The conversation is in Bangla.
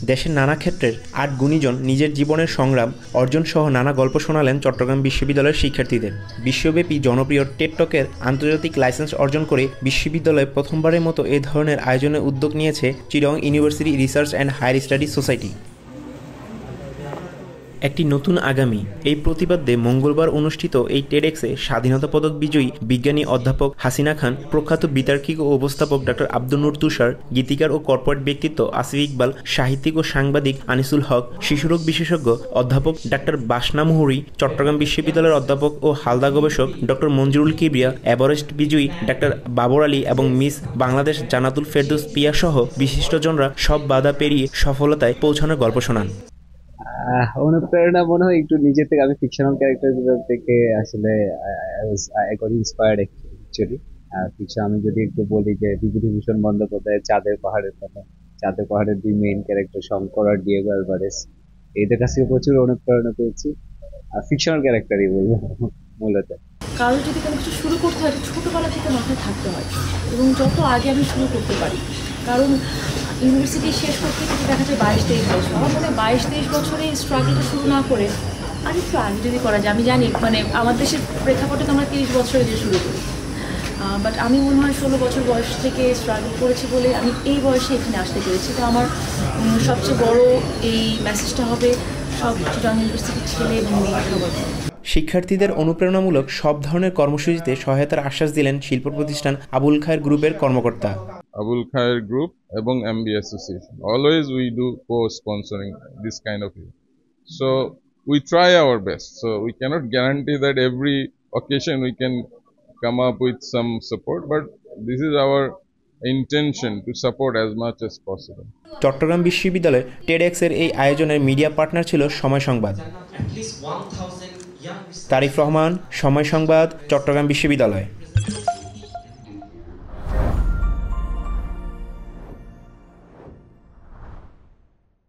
দেশের নানা ক্ষেত্রের ৮ গুণীজন নিজের জীবনের সংগ্রাম অর্জন সহ নানা গল্প শোনালেন চট্টগ্রাম বিশ্ববিদ্যালয়ের শিক্ষার্থীদের। বিশ্বব্যাপী জনপ্রিয় টেড টকের আন্তর্জাতিক লাইসেন্স অর্জন করে বিশ্ববিদ্যালয়ে প্রথমবারের মতো এ ধরনের আয়োজনের উদ্যোগ নিয়েছে Chittagong university research and higher studies society. একটি নতুন আগামী এই প্রতিবাদে মঙ্গলবার অনুষ্ঠিত এই টেডএক্সে স্বাধীনতা পদক বিজয়ী বিজ্ঞানী অধ্যাপক হাসিনা খান, প্রখ্যাত বিতার্কিক ও উপস্থাপক ডক্টর আব্দুল নূর তুষার, গীতিকার ও কর্পোরেট ব্যক্তিত্ব আসিফ ইকবাল, সাহিত্যিক ও সাংবাদিক আনিসুল হক, শিশুরোগ বিশেষজ্ঞ অধ্যাপক ডক্টর বাসনা মুহুরী, চট্টগ্রাম বিশ্ববিদ্যালয়ের অধ্যাপক ও হালদা গবেষক ডক্টর মঞ্জুরুল কিবরিয়া, এভারেস্ট বিজয়ী ডক্টর বাবর আলী এবং মিস বাংলাদেশ জান্নাতুল ফেরদৌস পিয়া সহ বিশিষ্টজনরা সব বাধা পেরিয়ে সফলতায় পৌঁছানোর গল্প শোনান। অনুপ্রেরণা মনে হয় একটু নিজে থেকে, আমি ফিকশনাল ক্যারেক্টারগুলো থেকে আসলে I got inspired actually. Fiction আমি যদি একটু বলি যে বিভূতিভূষণ বন্দ্যোপাধ্যায়ের চাঁদের পাহাড়ের কথা, চাঁদের পাহাড়ের দুই মেইন ক্যারেক্টার শঙ্কর আর ডিয়েগো আলভারেজ, এদের কাছ থেকে প্রচুর অনুপ্রেরণা পেয়েছি। ফিকশনাল ক্যারেক্টারই বলবো মূলত। কারো যদি কোনো কিছু শুরু করতে হয় ছোটোবেলা থেকে মাথায় থাকতে হয় এবং যত আগে আমি শুরু করতে পারি, কারণ ইউনিভার্সিটি শেষ করতে কিন্তু দেখা যায় 22-23 বছর। আমার মনে হয় 22-23 বছরে স্ট্রাগলটা শুরু না করে আর একটু আগে যদি করা যায়। আমি জানি মানে আমার দেশের প্রেক্ষাপটে তো আমরা 30 বছরে যে শুরু করি, বাট আমি মনে হয় 16 বছর বয়স থেকে স্ট্রাগল করেছি বলে আমি এই বয়সে এখানে আসতে পেরেছি। তো আমার সবচেয়ে বড় এই মেসেজটা হবে সব চিটগং ইউনিভার্সিটির ছেলে এবং মেয়ে সবার। শিক্ষার্থীদের অনুপ্রেরণামূলক সব ধরনের কর্মসূচিতে সহায়তার আশ্বাস দিলেন শিল্প প্রতিষ্ঠান আবুল খায়ের গ্রুপের কর্মকর্তা। আবুল খায়ের গ্রুপ এবং MB association, always we do co-sponsoring this kind of event. So we try our best. So we cannot guarantee that every occasion we can come up with some support, but this is our intention to support as much as possible. Chattogram বিশ্ববিদ্যালয়ে টেডএক্সের এই আয়োজনের মিডিয়া পার্টনার ছিল সময় সংবাদ। তারিফ রহমান, সময় সংবাদ, চট্টগ্রাম বিশ্ববিদ্যালয়।